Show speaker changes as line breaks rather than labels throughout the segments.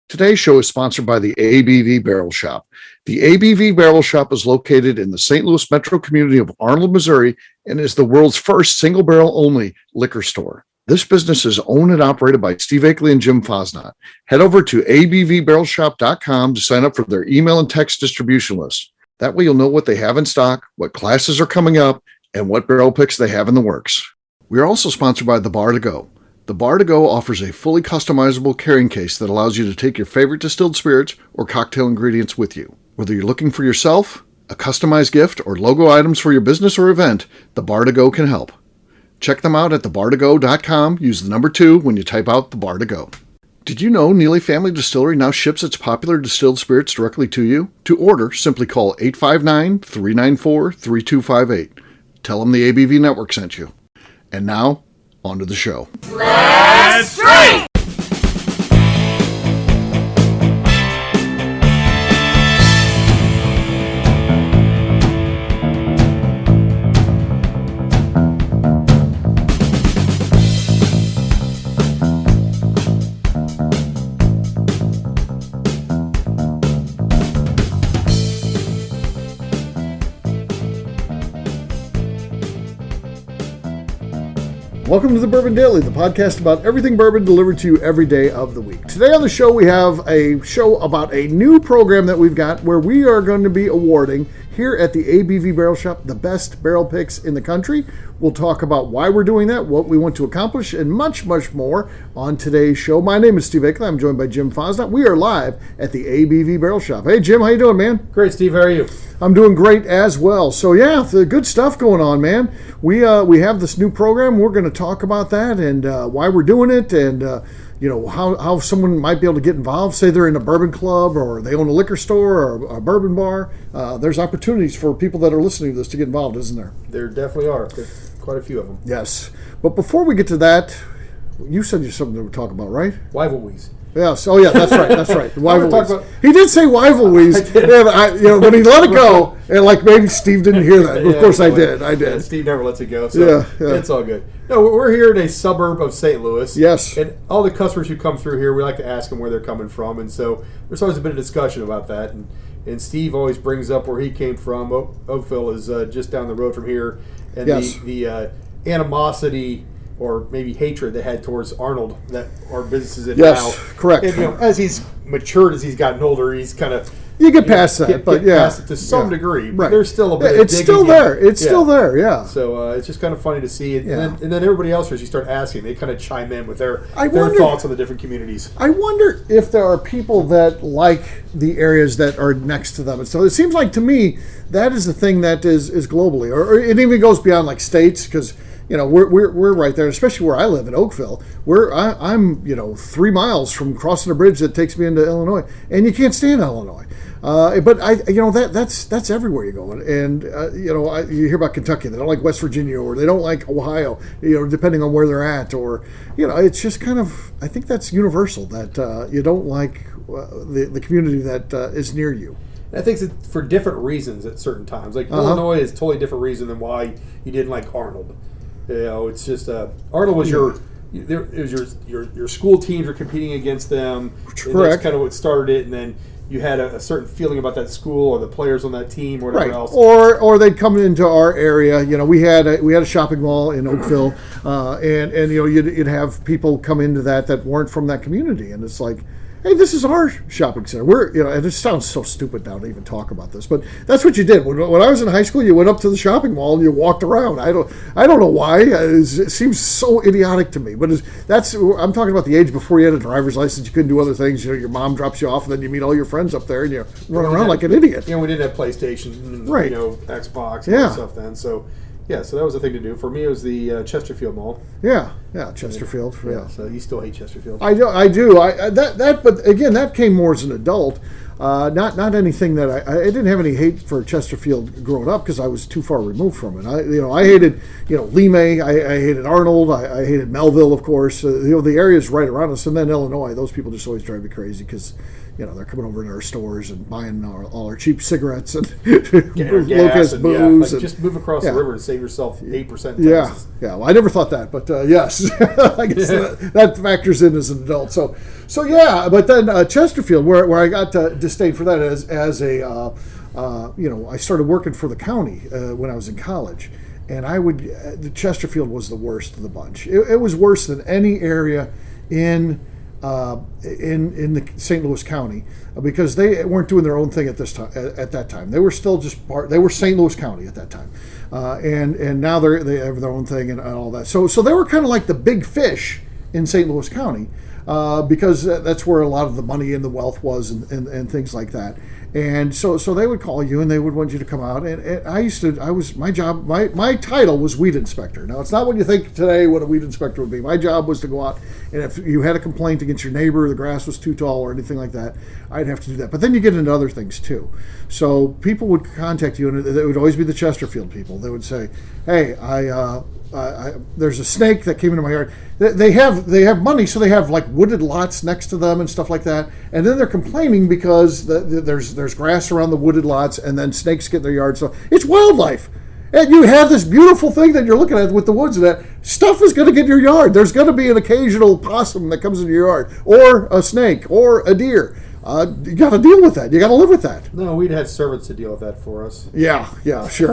Today's show is sponsored by the ABV Barrel Shop. The ABV Barrel Shop is located in the St. Louis metro community of Arnold, Missouri, and is the world's first single barrel only liquor store. This business is owned and operated by Steve Akeley and Jim Fosnot. Head over to abvbarrelshop.com to sign up for their email and text distribution list. That way you'll know what they have in stock, what classes are coming up, and what barrel picks they have in the works. We are also sponsored by The Bar to Go. The Bar to Go offers a fully customizable carrying case that allows you to take your favorite distilled spirits or cocktail ingredients with you. Whether you're looking for yourself, a customized gift, or logo items for your business or event, The Bar to Go can help. Check them out at thebar2go.com. Use the number 2 when you type out The Bar to Go. Did you know Neely Family Distillery now ships its popular distilled spirits directly to you? To order, simply call 859-394-3258. Tell them the ABV Network sent you. And now, on to the show.
Let's drink!
Welcome to the Bourbon Daily, the podcast about everything bourbon delivered to you every day of the week. Today on the show, we have a show about a new program that we've got where we are going to be awarding here at the ABV Barrel Shop the best barrel picks in the country. We'll talk about why we're doing that, what we want to accomplish, and much, much more on today's show. My name is Steve Akeley. I'm joined by Jim Fosnott. We are live at the ABV Barrel Shop. Hey, Jim, how you doing, man?
Great, Steve. How are you?
I'm doing great as well. So yeah, the good stuff going on, man. We have this new program. We're going to talk about that and why we're doing it, and how someone might be able to get involved. Say they're in a bourbon club, or they own a liquor store or a bourbon bar. There's opportunities for people that are listening to this to get involved, isn't there?
There definitely are. There's quite a few of them.
Yes, but before we get to that, you said you something to talk about, right?
Rivalries.
Yes. Oh, yeah. That's right. That's right.
Rivalries.
He did say rivalries. And when he let it go, and like maybe Steve didn't hear that. Of course, I did. Yeah,
Steve never lets it go. So it's all good. No, we're here in a suburb of St. Louis.
Yes.
And all the customers who come through here, we like to ask them where they're coming from, and so there's always a bit of discussion about that. And Steve always brings up where he came from. Oakville is just down the road from here, and the animosity or maybe hatred they had towards Arnold that our business is in now.
Yes, correct.
And, as he's matured, as he's gotten older, he's kind of...
You get past that, but
past it to some degree. But there's still a bit of
it's still there. It's still there, yeah.
So it's just kind of funny to see it. And then everybody else, as you start asking, they kind of chime in with their thoughts on the different communities.
I wonder if there are people that like the areas that are next to them. And so it seems like, to me, that is the thing that is globally. Or it even goes beyond like states, because... we're right there, especially where I live in Oakville. I'm 3 miles from crossing a bridge that takes me into Illinois, and you can't stay in Illinois. But that's everywhere you go, and you hear about Kentucky. They don't like West Virginia, or they don't like Ohio. Depending on where they're at, or it's just kind of, I think that's universal, that you don't like the community that is near you.
I think it's for different reasons at certain times. Like Illinois is a totally different reason than why you didn't like Arnold. It's just Arnold was your school teams were competing against them.
Correct.
And that's kind of what started it, and then you had a certain feeling about that school or the players on that team or whatever else.
Or they'd come into our area. We had a shopping mall in Oakville, and you'd have people come into that weren't from that community, and it's like, hey, this is our shopping center. And it sounds so stupid now to even talk about this, but that's what you did. When I was in high school, you went up to the shopping mall and you walked around. I don't know why. It seems so idiotic to me. But I'm talking about the age before you had a driver's license. You couldn't do other things. Your mom drops you off, and then you meet all your friends up there, and you run around like an idiot.
We didn't have PlayStation, and, Xbox, and stuff then. So. Yeah, so that was the thing to do. For me, it was the Chesterfield Mall.
Yeah, Chesterfield. Yeah.
So you still hate Chesterfield?
I do. But again, that came more as an adult. Not anything that I didn't have any hate for Chesterfield growing up, because I was too far removed from it. I hated Lee May. I hated Arnold. I hated Melville, of course. The areas right around us, and then Illinois. Those people just always drive me crazy, because they're coming over to our stores and buying all our cheap cigarettes and low-cost booze.
Just move across the river and save yourself 8% taxes.
Yeah. Well, I never thought that, but yes, I guess that factors in as an adult. So So yeah, but then Chesterfield, where I got disdain for that as a I started working for the county when I was in college, and the Chesterfield was the worst of the bunch. It was worse than any area in the St. Louis County because they weren't doing their own thing at this time. At that time, they were still just they were St. Louis County at that time, and now they have their own thing and all that. So they were kind of like the big fish in St. Louis County because that's where a lot of the money and the wealth was and things like that. And so they would call you and they would want you to come out. And my title was weed inspector. Now, it's not what you think today what a weed inspector would be. My job was to go out, and if you had a complaint against your neighbor, the grass was too tall or anything like that, I'd have to do that. But then you get into other things too. So people would contact you, and it would always be the Chesterfield people. They would say, hey, there's a snake that came into my yard. They have money, so they have like wooded lots next to them and stuff like that. And then they're complaining because there's grass around the wooded lots, and then snakes get in their yard. So it's wildlife. And you have this beautiful thing that you're looking at with the woods, and that stuff is going to get in your yard. There's going to be an occasional possum that comes into your yard, or a snake, or a deer. You got to deal with that. You got to live with that.
No, we'd had servants to deal with that for us.
Yeah, sure.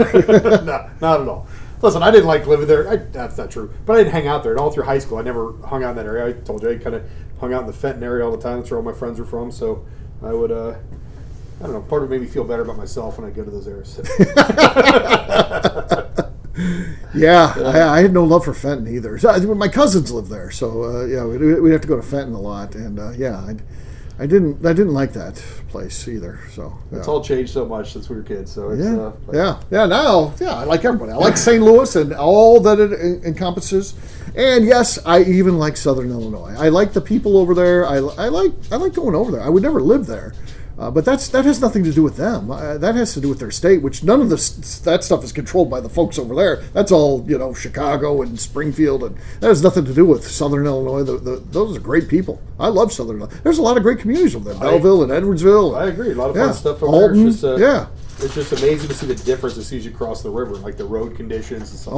No, not at all. Listen, I didn't like living there. That's not true. But I didn't hang out there. And all through high school, I never hung out in that area. I told you, I kind of hung out in the Fenton area all the time. That's where all my friends were from. So I would, I don't know, part of it made me feel better about myself when I go to those areas.
Yeah, I had no love for Fenton either. So, my cousins lived there. So, we'd have to go to Fenton a lot. And, I didn't like that place either. So
it's all changed so much since we were kids. So it's,
now I like everybody. I like St. Louis and all that it encompasses. And yes, I even like Southern Illinois. I like the people over there. I like going over there. I would never live there. But that has nothing to do with them. That has to do with their state, which none of that stuff is controlled by the folks over there. That's all, Chicago and Springfield, and that has nothing to do with Southern Illinois. Those are great people. I love Southern Illinois. There's a lot of great communities over there, Belleville and Edwardsville.
I agree. A lot of fun stuff over
Alton,
there. It's just amazing to see the difference as soon as you cross the river, like the road conditions and stuff.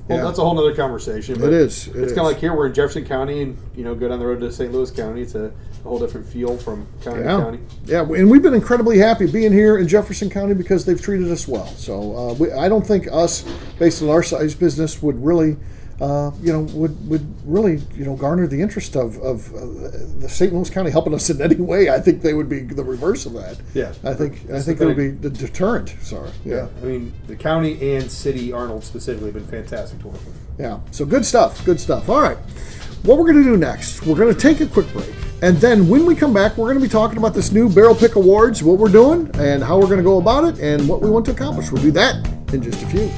That's a whole other conversation. But it's kind of like here, we're in Jefferson County, and go down the road to St. Louis County. It's a whole different feel from county to county. Yeah, and we've been incredibly happy being here in Jefferson County because they've treated us well. So I don't think us, based on our size business, would really, garner the interest of the St. Louis County helping us in any way. I think they would be the reverse of that. Yeah, I think it would be the deterrent. Sorry. Yeah, I mean the county and city Arnold specifically have been fantastic to work with. Yeah, so good stuff. All right, what we're going to do next? We're going to take a quick break. And then when we come back, we're going to be talking about this new Barrel Pick Awards, what we're doing, and how we're going to go about it, and what we want to accomplish. We'll do that in just a few.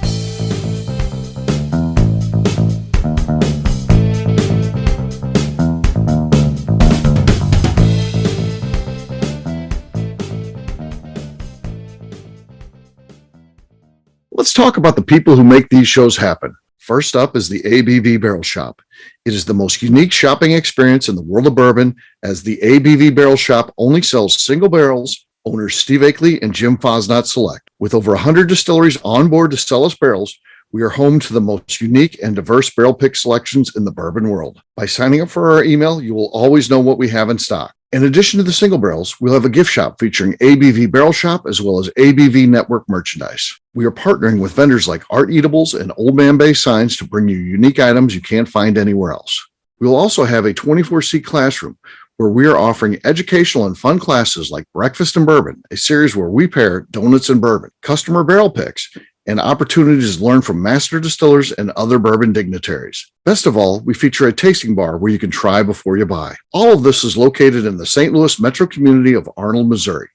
Let's talk about the people who make these shows happen. First up is the ABV Barrel Shop. It is the most unique shopping experience in the world of bourbon, as the ABV Barrel Shop only sells single barrels. Owners Steve Akeley and Jim Fosnot select. With over 100 distilleries on board to sell us barrels, we are home to the most unique and diverse barrel pick selections in the bourbon world. By signing up for our email, you will always know what we have in stock. In addition to the single barrels, we'll have a gift shop featuring ABV Barrel Shop as well as ABV Network merchandise. We are partnering with vendors like Art Eatables and Old Man Bay Signs to bring you unique items you can't find anywhere else. We will also have a 24-seat classroom where we are offering educational and fun classes like Breakfast and Bourbon, a series where we pair donuts and bourbon, customer barrel picks, and opportunities to learn from master distillers and other bourbon dignitaries. Best of all, we feature a tasting bar where you can try before you buy. All of this is located in the St. Louis metro community of Arnold, Missouri.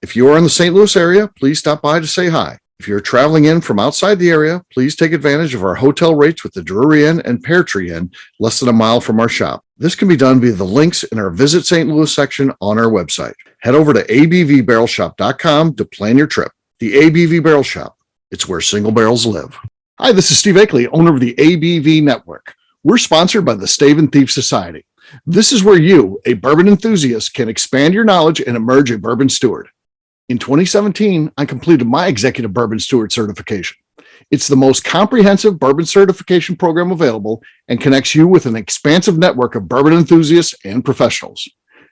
If you are in the St. Louis area, please stop by to say hi. If you're traveling in from outside the area, please take advantage of our hotel rates with the Drury Inn and Pear Tree Inn, less than a mile from our shop. This can be done via the links in our Visit St. Louis section on our website. Head over to abvbarrelshop.com to plan your trip. The ABV Barrel Shop. It's where single barrels live. Hi, this is Steve Akeley, owner of the ABV Network. We're sponsored by the Stave and Thief Society. This is where you, a bourbon enthusiast, can expand your knowledge and emerge a bourbon steward. In 2017, I completed my Executive Bourbon Steward certification.
It's the most comprehensive bourbon certification program available and connects you with an expansive network of bourbon enthusiasts and professionals.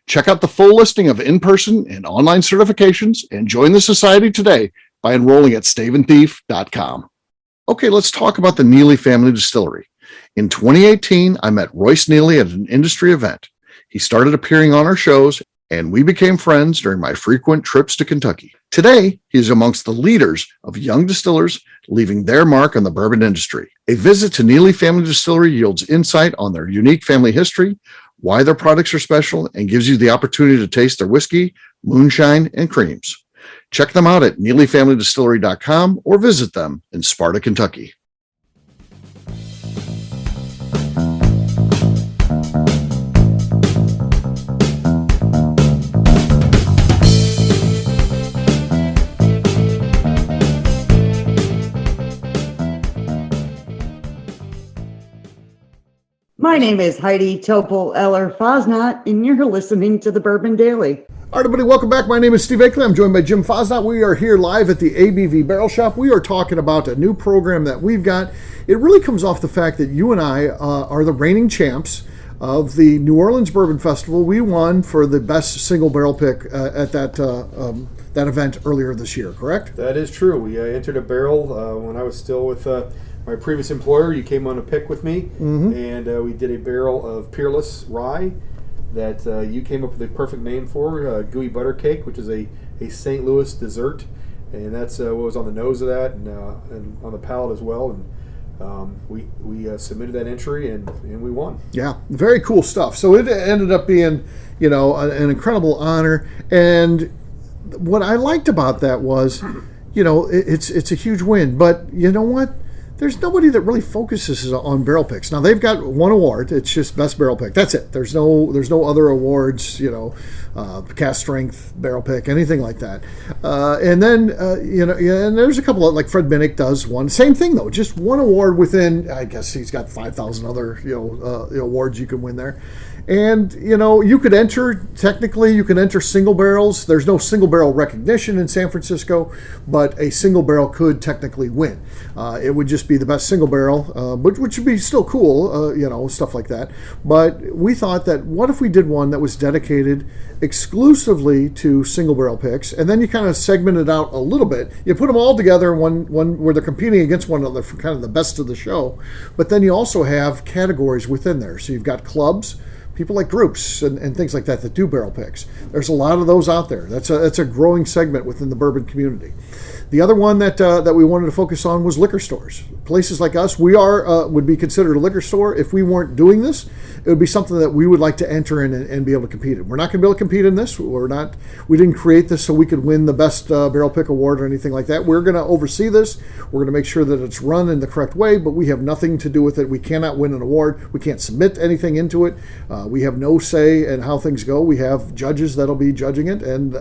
Check out the full listing of in-person and online certifications and join the society today by enrolling at staveandthief.com. Okay, let's talk about the Neely Family Distillery. In 2018, I met Royce Neely at an industry event. He started appearing on our shows, and we became friends during my frequent trips to Kentucky. Today, he is amongst the leaders of young distillers leaving their mark on the bourbon industry. A visit to Neely Family Distillery yields insight on their unique family history, why their products are special, and gives you the opportunity to taste their whiskey, moonshine, and creams. Check them out at NeelyFamilyDistillery.com or visit them in Sparta, Kentucky.
My name is Heidi Topol Eller Fosnot, and you're listening to the Bourbon Daily.
All right, everybody, welcome back. My name is Steve Akeley. I'm joined by Jim Fosnot. We are here live at the ABV Barrel Shop. We are talking about a new program that we've got. It really comes off the fact that you and I are the reigning champs of the New Orleans Bourbon Festival. We won for the best single barrel pick at that event earlier this year, correct?
That is true. We entered a barrel when I was still with my previous employer. You came on a pick with me, and we did a barrel of Peerless Rye that you came up with the perfect name for, Gooey Butter Cake, which is a St. Louis dessert, and that's what was on the nose of that and on the palate as well. And we submitted that entry and we won. Yeah, very cool stuff. So it ended up being, an incredible honor. And what I liked about that was, it's a huge win. But you know what? There's nobody that really focuses on barrel picks. Now they've got one award. It's just best barrel pick. That's it. There's no other awards. Cast strength barrel pick, anything like that. And then and there's a couple of, like Fred Minnick does one. Same thing though. Just one award within. I guess he's got 5,000 other awards you can win there. And, you could enter single barrels. There's no single barrel recognition in San Francisco, but a single barrel could technically win. It would just be the best single barrel, which would be still cool, stuff like that. But we thought that what if we did one that was dedicated exclusively to single barrel picks, and then you kind of segment it out a little bit. You put them all together in one where they're competing against one another for kind of the best of the show, but then you also have categories within there. So you've got clubs, people like groups and things like that do barrel picks. There's a lot of those out there. That's a growing segment within the bourbon community. The other one that we wanted to focus on was liquor stores. Places like us, we would be considered a liquor store. If we weren't doing this, it would be something that we would like to enter in and be able to compete in. We're not going to be able to compete in this. We didn't create this so we could win the best barrel pick award or anything like that. We're going to oversee this. We're going to make sure that it's run in the correct way, but we have nothing to do with it. We cannot win an award. We can't submit anything into it. We have no say in how things go. We have judges that'll be judging it, and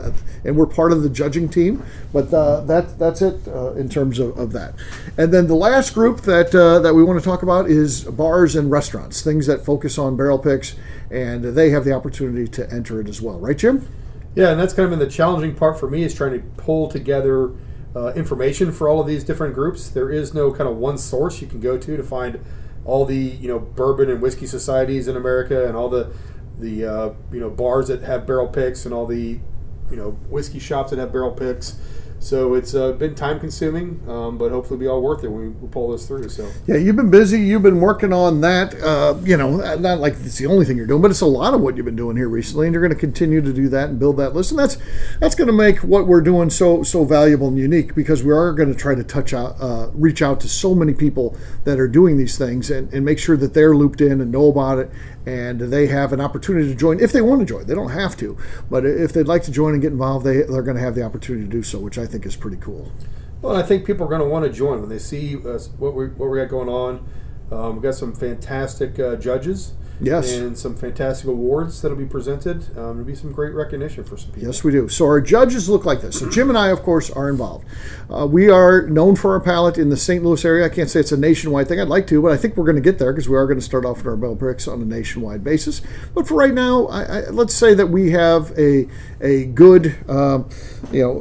we're part of the judging team. But that's it in terms of that. And then the last group that we want to talk about is bars and restaurants, things that focus on barrel picks, and they have the opportunity to enter it as well. Right, Jim? Yeah, and that's kind of been the challenging part for me, is trying to pull together information for all of these different groups. There is no kind of one source you can go to find all the bourbon and whiskey societies in America, and all the bars that have barrel picks, and all the whiskey shops that have barrel picks. So it's been time consuming, but hopefully it'll be all worth it when we pull this through. So
yeah, you've been busy. You've been working on that. Not like it's the only thing you're doing, but it's a lot of what you've been doing here recently, and you're going to continue to do that and build that list. And that's going to make what we're doing so valuable and unique, because we are going to try to reach out to so many people that are doing these things and make sure that they're looped in and know about it, and they have an opportunity to join if they want to join. They don't have to, but if they'd like to join and get involved, they're going to have the opportunity to do so, which I think is pretty cool.
Well, I think people are going to want to join when they see what we got going on. We've got some fantastic judges.
Yes.
And some fantastic awards that'll be presented. There'll be some great recognition for some people.
Yes, we do. So our judges look like this. So Jim and I, of course, are involved. We are known for our palate in the St. Louis area. I can't say it's a nationwide thing. I'd like to, but I think we're going to get there because we are going to start off with our barrel picks on a nationwide basis. But for right now, let's say that we have a good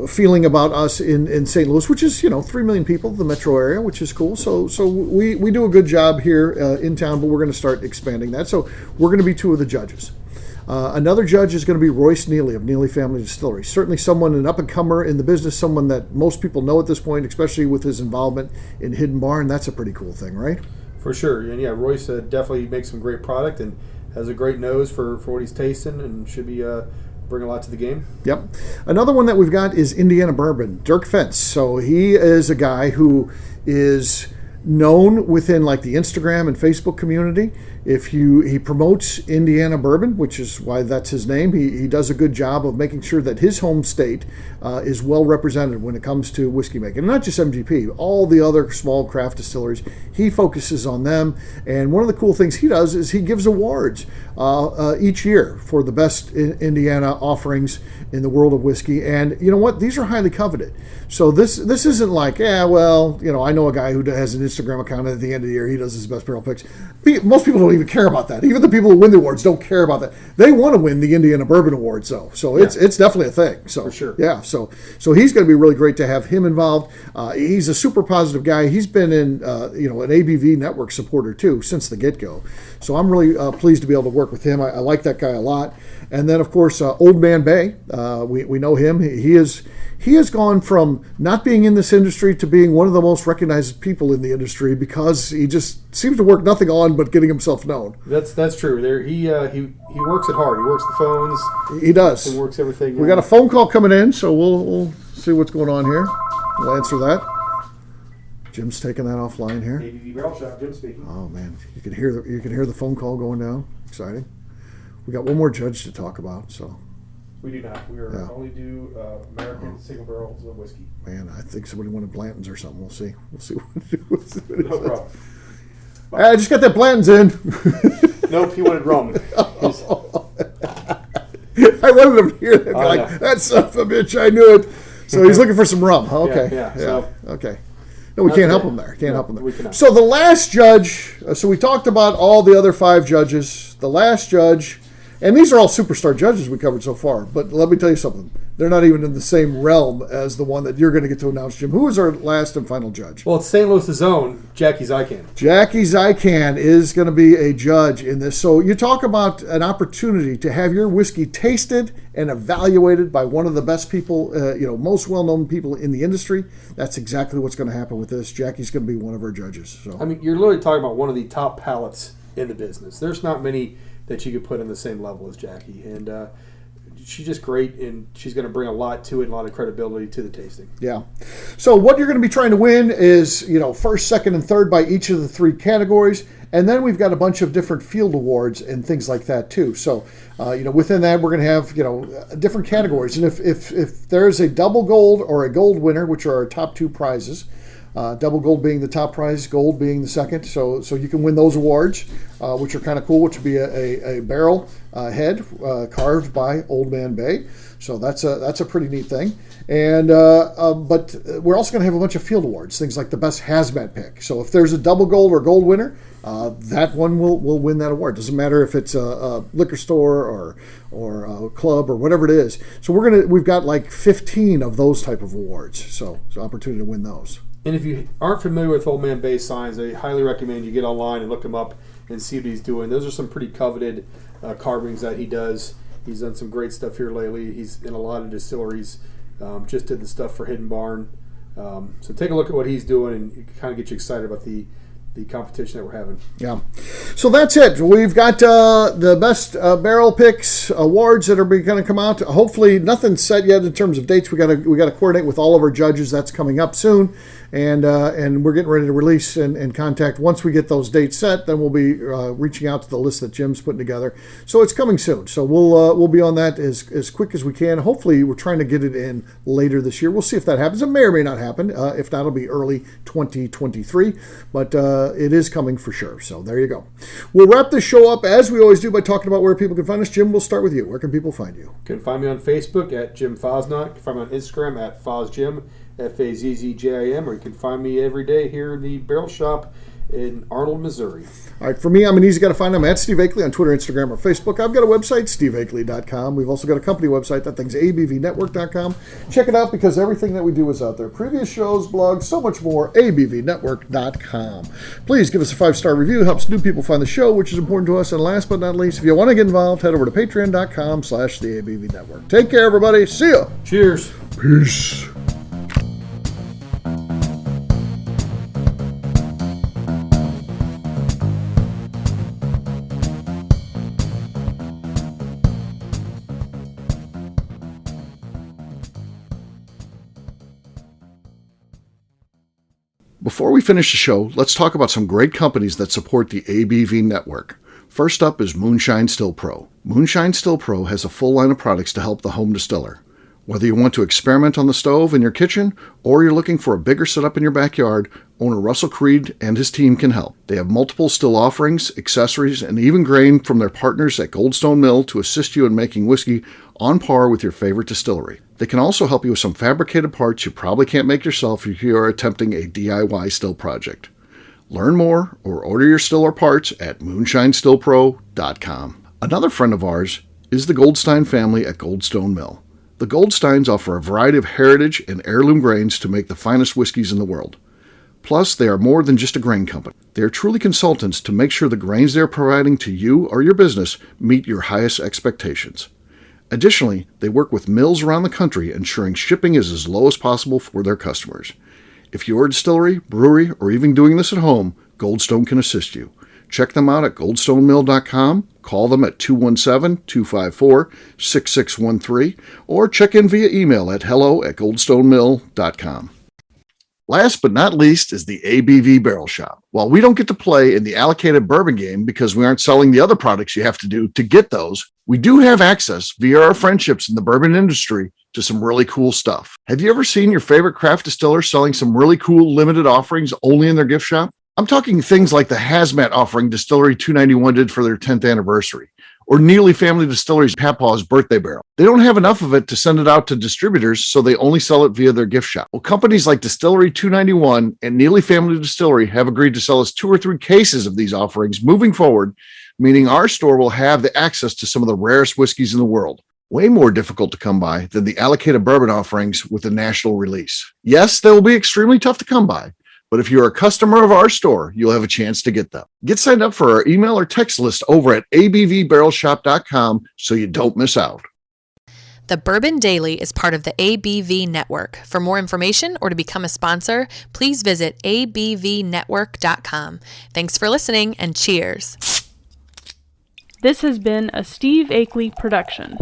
feeling about us in St. Louis, which is 3 million people, the metro area, which is cool. So we do a good job here in town, but we're going to start expanding that. So we're going to be two of the judges. Another judge is going to be Royce Neely of Neely Family Distillery. Certainly someone, an up-and-comer in the business, someone that most people know at this point, especially with his involvement in Hidden Barn. That's a pretty cool thing, right?
For sure. And yeah, Royce definitely makes some great product and has a great nose for what he's tasting and should be bring a lot to the game.
Yep. Another one that we've got is Indiana Bourbon, Dirk Fentz. So he is a guy who is known within like the Instagram and Facebook community. He promotes Indiana bourbon, which is why that's his name. He does a good job of making sure that his home state is well represented when it comes to whiskey making. And not just MGP, all the other small craft distilleries, he focuses on them. And one of the cool things he does is he gives awards each year for the best Indiana offerings in the world of whiskey. And you know what? These are highly coveted. So this isn't like, I know a guy who has an Instagram account at the end of the year. He does his best barrel picks. Most people don't even care about that. Even the people who win the awards don't care about that. They want to win the Indiana Bourbon Awards, though. So it's definitely a thing. So
for sure.
Yeah. So he's going to be really great to have him involved. He's a super positive guy. He's been in an ABV network supporter too since the get-go. So I'm really pleased to be able to work with him. I like that guy a lot. And then of course Old Man Bay. We know him. He has gone from not being in this industry to being one of the most recognized people in the industry because he just seems to work nothing on but getting himself known.
That's true. He works it hard. He works the phones.
He does.
He works everything.
We got a phone call coming in, so we'll see what's going on here. We'll answer that. Jim's taking that offline here.
ABV Barrel Shop, Jim speaking.
Oh man, you can hear the phone call going down. Exciting. We got one more judge to talk about, so.
We do not. We are only do American single barrels of whiskey.
Man, I think somebody wanted Blanton's or something. We'll see. What
no problem.
I just got that Blanton's in.
Nope, he wanted rum.
I wanted him to hear that. That son of a bitch, I knew it. So he's looking for some rum. Okay.
Yeah.
Okay. No, we can't help him there.
We cannot.
So the last judge, so we talked about all the other 5 judges. The last judge, and these are all superstar judges we covered so far, but let me tell you something. They're not even in the same realm as the one that you're going to get to announce, Jim. Who is our last and final judge?
Well, it's St. Louis's own Jackie Zykan.
Jackie Zykan is going to be a judge in this. So you talk about an opportunity to have your whiskey tasted and evaluated by one of the best people, most well-known people in the industry. That's exactly what's going to happen with this. Jackie's going to be one of our judges. So
I mean, you're literally talking about one of the top palates in the business. There's not many that you could put on the same level as Jackie, and she's just great, and she's going to bring a lot to it, and a lot of credibility to the tasting.
Yeah. So what you're going to be trying to win is, first, second, and third by each of the 3 categories, and then we've got a bunch of different field awards and things like that too. So, within that we're going to have, different categories, and if there's a double gold or a gold winner, which are our top 2 prizes. Double gold being the top prize, gold being the second. So you can win those awards, which are kind of cool, which would be a barrel head carved by Old Man Bay. So that's a pretty neat thing. And but we're also going to have a bunch of field awards, things like the best hazmat pick. So if there's a double gold or gold winner, that one will win that award. Doesn't matter if it's a liquor store or a club or whatever it is. So we've got like 15 of those type of awards. So opportunity to win those.
And if you aren't familiar with Old Man Bay signs, I highly recommend you get online and look him up and see what he's doing. Those are some pretty coveted carvings that he does. He's done some great stuff here lately. He's in a lot of distilleries. Just did the stuff for Hidden Barn. So take a look at what he's doing and kind of get you excited about the competition that we're having. Yeah.
So that's it. We've got the best barrel picks awards that are going to come out. Hopefully nothing's set yet in terms of dates. We got to coordinate with all of our judges. That's coming up soon. and we're getting ready to release and contact. Once we get those dates set, then we'll be reaching out to the list that Jim's putting together. So it's coming soon. So we'll be on that as quick as we can. Hopefully, we're trying to get it in later this year. We'll see if that happens. It may or may not happen. If not, it'll be early 2023. But it is coming for sure. So there you go. We'll wrap this show up as we always do by talking about where people can find us. Jim, we'll start with you. Where can people find you?
You can find me on Facebook at Jim Fosnot. You can find me on Instagram at FozJim, FAZZJIM, or you can find me every day here in the Barrel Shop in Arnold, Missouri.
All right, for me, I'm an easy guy to find. I'm at Steve Akeley on Twitter, Instagram, or Facebook. I've got a website, steveakeley.com. We've also got a company website. That thing's abvnetwork.com. Check it out because everything that we do is out there. Previous shows, blogs, so much more, abvnetwork.com. Please give us a 5-star review. Helps new people find the show, which is important to us. And last but not least, if you want to get involved, head over to patreon.com/theabvnetwork. Take care, everybody. See ya.
Cheers.
Peace. Before we finish the show, let's talk about some great companies that support the ABV network. First up is Moonshine Still Pro. Moonshine Still Pro has a full line of products to help the home distiller. Whether you want to experiment on the stove in your kitchen or you're looking for a bigger setup in your backyard, owner Russell Creed and his team can help. They have multiple still offerings, accessories, and even grain from their partners at Goldstone Mill to assist you in making whiskey on par with your favorite distillery. They can also help you with some fabricated parts you probably can't make yourself if you are attempting a DIY still project. Learn more or order your still or parts at moonshinestillpro.com. Another friend of ours is the Goldstein family at Goldstone Mill. The Goldsteins offer a variety of heritage and heirloom grains to make the finest whiskeys in the world. Plus, they are more than just a grain company. They are truly consultants to make sure the grains they are providing to you or your business meet your highest expectations. Additionally, they work with mills around the country, ensuring shipping is as low as possible for their customers. If you're a distillery, brewery, or even doing this at home, Goldstone can assist you. Check them out at goldstonemill.com, call them at 217-254-6613, or check in via email at hello@goldstonemill.com. Last but not least is the ABV Barrel Shop. While we don't get to play in the allocated bourbon game because we aren't selling the other products you have to do to get those, we do have access via our friendships in the bourbon industry to some really cool stuff. Have you ever seen your favorite craft distiller selling some really cool limited offerings only in their gift shop? I'm talking things like the hazmat offering Distillery 291 did for their 10th anniversary, or Neely Family Distillery's Papaw's birthday barrel. They don't have enough of it to send it out to distributors, so they only sell it via their gift shop. Well, companies like Distillery 291 and Neely Family Distillery have agreed to sell us 2 or 3 cases of these offerings moving forward, meaning our store will have the access to some of the rarest whiskeys in the world. Way more difficult to come by than the allocated bourbon offerings with a national release. Yes, they will be extremely tough to come by, but if you're a customer of our store, you'll have a chance to get them. Get signed up for our email or text list over at abvbarrelshop.com so you don't miss out.
The Bourbon Daily is part of the ABV Network. For more information or to become a sponsor, please visit abvnetwork.com. Thanks for listening and cheers.
This has been a Steve Akeley production.